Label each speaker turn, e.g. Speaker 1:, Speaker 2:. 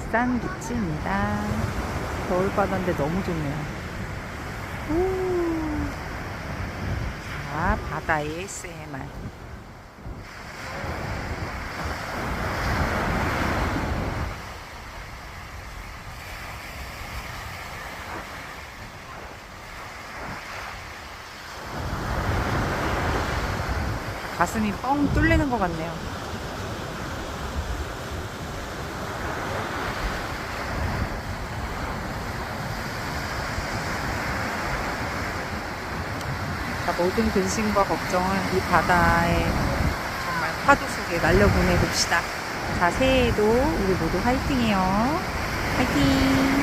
Speaker 1: 울산 비치입니다. 겨울바다인데 너무 좋네요. 자, 바다 ASMR. 가슴이 뻥 뚫리는 것 같네요. 자, 모든 근심과 걱정을 이 바다에 정말 파도 속에 날려보내 봅시다. 자, 새해에도 우리 모두 화이팅해요. 화이팅!